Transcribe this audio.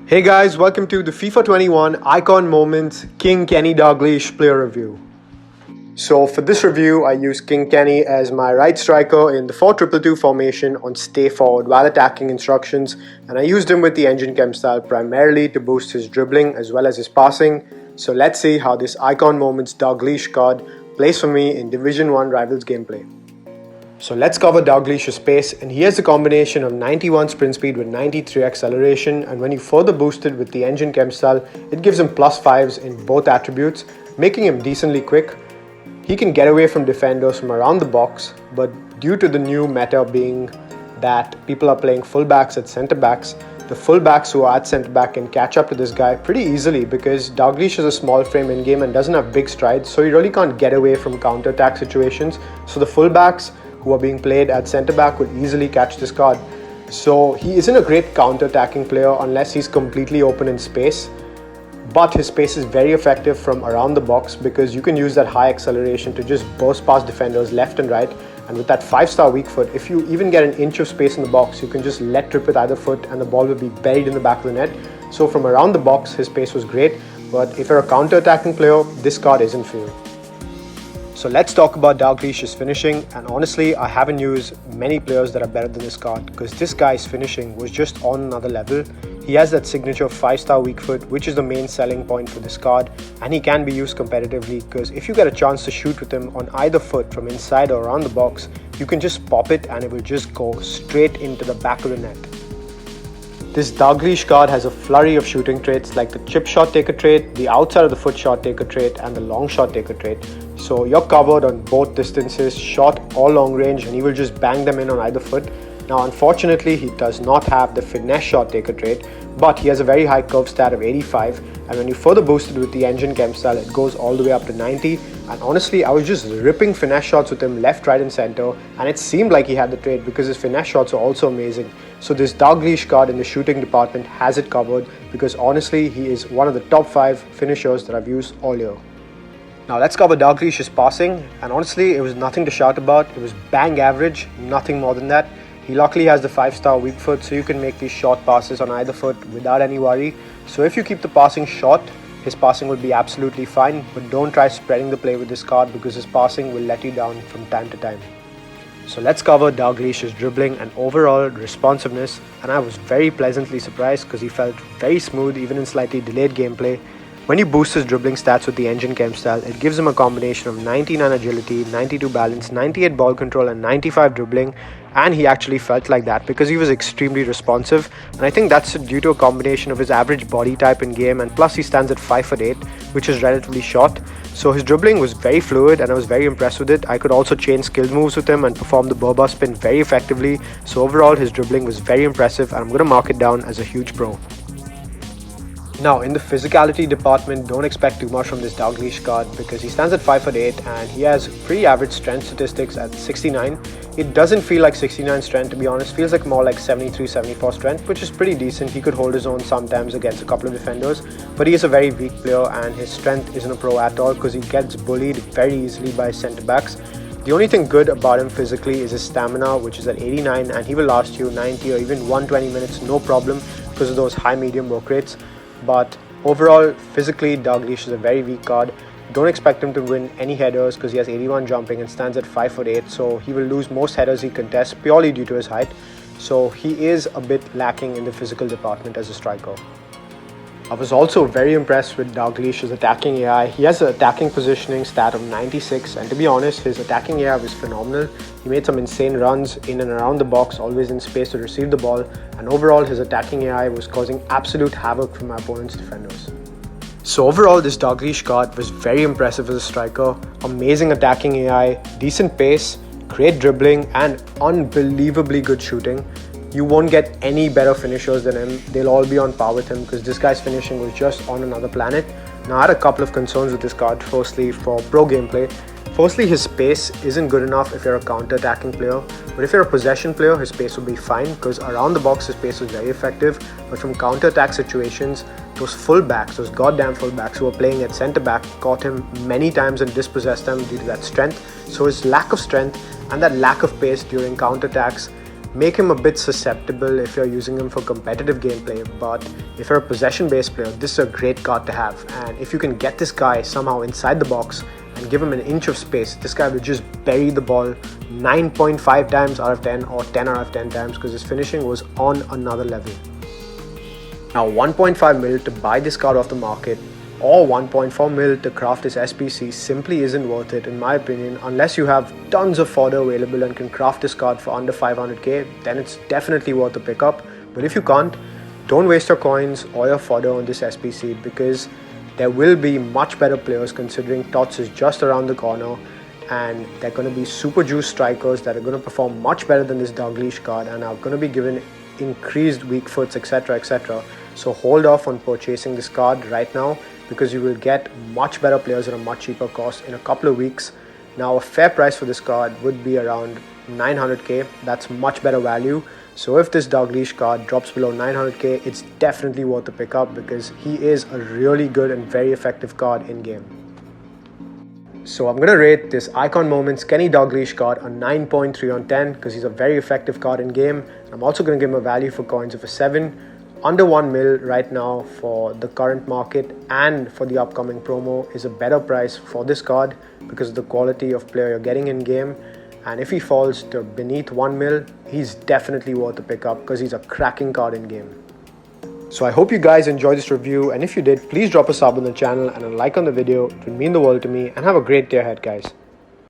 Hey guys, welcome to the FIFA 21 Icon Moments King Kenny Dalglish player review. So for this review, I use King Kenny as my right striker in the 4-2-2 formation on stay forward while attacking instructions, and I used him with the engine chem style primarily to boost his dribbling as well as his passing. So let's see how this Icon Moments Dalglish card plays for me in Division 1 Rivals gameplay. So let's cover Dalglish's pace, and he has a combination of 91 sprint speed with 93 acceleration, and when you further boost it with the engine chem style, it gives him +5s in both attributes, making him decently quick. He can get away from defenders from around the box, but due to the new meta being that people are playing fullbacks at centre backs, the fullbacks who are at centre back can catch up to this guy pretty easily because Dalglish is a small frame in game and doesn't have big strides, so he really can't get away from counter-attack situations. So the fullbacks who are being played at centre back will easily catch this card. So he isn't a great counter-attacking player unless he's completely open in space, but his pace is very effective from around the box because you can use that high acceleration to just burst past defenders left and right, and with that 5-star weak foot, if you even get an inch of space in the box, you can just let trip with either foot and the ball will be buried in the back of the net. So from around the box, his pace was great, but if you're a counter-attacking player, this card isn't for you. So let's talk about Dalglish's finishing, and honestly I haven't used many players that are better than this card because this guy's finishing was just on another level. He has that signature 5-star weak foot, which is the main selling point for this card, and he can be used competitively because if you get a chance to shoot with him on either foot from inside or around the box, you can just pop it and it will just go straight into the back of the net. This Dalglish card has a flurry of shooting traits like the chip shot taker trait, the outside of the foot shot taker trait, and the long shot taker trait. So you're covered on both distances, short or long range, and he will just bang them in on either foot. Now unfortunately he does not have the finesse shot taker trait, but he has a very high curve stat of 85, and when you further boost it with the engine chem style, it goes all the way up to 90. And honestly I was just ripping finesse shots with him left, right and center, and it seemed like he had the trait because his finesse shots are also amazing. So this Dalglish card in the shooting department has it covered because honestly he is one of the top 5 finishers that I've used all year. Now let's cover Dalglish's passing, and honestly it was nothing to shout about. It was bang average, nothing more than that. He luckily has the 5-star weak foot, so you can make these short passes on either foot without any worry. So if you keep the passing short, his passing will be absolutely fine, but don't try spreading the play with this card because his passing will let you down from time to time. So let's cover Dalglish's dribbling and overall responsiveness, and I was very pleasantly surprised because he felt very smooth even in slightly delayed gameplay. When you boost his dribbling stats with the engine chem style, it gives him a combination of 99 agility, 92 balance, 98 ball control and 95 dribbling, and he actually felt like that because he was extremely responsive, and I think that's due to a combination of his average body type in game, and plus he stands at 5'8", which is relatively short. So his dribbling was very fluid and I was very impressed with it. I could also chain skilled moves with him and perform the Boba spin very effectively. So overall his dribbling was very impressive and I'm going to mark it down as a huge pro. Now in the physicality department, don't expect too much from this Dalglish card because he stands at 5'8" and he has pretty average strength statistics at 69. It doesn't feel like 69 strength, to be honest. Feels like more like 73-74 strength, which is pretty decent. He could hold his own sometimes against a couple of defenders, but he is a very weak player and his strength isn't a pro at all because he gets bullied very easily by centre backs. The only thing good about him physically is his stamina, which is at 89, and he will last you 90 or even 120 minutes no problem because of those high medium work rates. But overall, physically, Dalglish is a very weak card. Don't expect him to win any headers because he has 81 jumping and stands at 5'8", so he will lose most headers he contests purely due to his height. So he is a bit lacking in the physical department as a striker. I was also very impressed with Dalglish's attacking AI. He has an attacking positioning stat of 96, and to be honest, his attacking AI was phenomenal. He made some insane runs in and around the box, always in space to receive the ball, and overall his attacking AI was causing absolute havoc for my opponent's defenders. So overall this Dalglish card was very impressive as a striker. Amazing attacking AI, decent pace, great dribbling and unbelievably good shooting. You won't get any better finishers than him. They'll all be on par with him because this guy's finishing was just on another planet. Now I had a couple of concerns with this card. Firstly, for pro gameplay, his pace isn't good enough if you're a counter-attacking player, but if you're a possession player, his pace will be fine because around the box his pace was very effective, but from counter-attack situations, those goddamn fullbacks who were playing at centre-back caught him many times and dispossessed them due to that strength. So his lack of strength and that lack of pace during counter-attacks make him a bit susceptible if you're using him for competitive gameplay, but if you're a possession-based player, this is a great card to have. And if you can get this guy somehow inside the box and give him an inch of space, this guy will just bury the ball 9.5 times out of 10 or 10 out of 10 times, because his finishing was on another level. Now 1.5 mil to buy this card off the market, or 1.4 mil to craft this SPC simply isn't worth it in my opinion, unless you have tons of fodder available and can craft this card for under 500k, then it's definitely worth a pickup. But if you can't, don't waste your coins or your fodder on this SPC, because there will be much better players considering TOTS is just around the corner, and they're going to be super juice strikers that are going to perform much better than this Dalglish card and are going to be given increased weak foots, etc, etc. So hold off on purchasing this card right now, because you will get much better players at a much cheaper cost in a couple of weeks. Now a fair price for this card would be around 900k. That's much better value. So if this Dalglish card drops below 900k, it's definitely worth the pickup, because he is a really good and very effective card in game. So I'm going to rate this Icon Moments Kenny Dalglish card a 9.3 on 10, because he's a very effective card in game. I'm also going to give him a value for coins of a 7. Under 1 mil right now for the current market and for the upcoming promo is a better price for this card because of the quality of player you're getting in game. And if he falls to beneath 1 mil, he's definitely worth a pickup because he's a cracking card in game. So I hope you guys enjoyed this review, and if you did, please drop a sub on the channel and a like on the video. It would mean the world to me, and have a great day ahead, guys.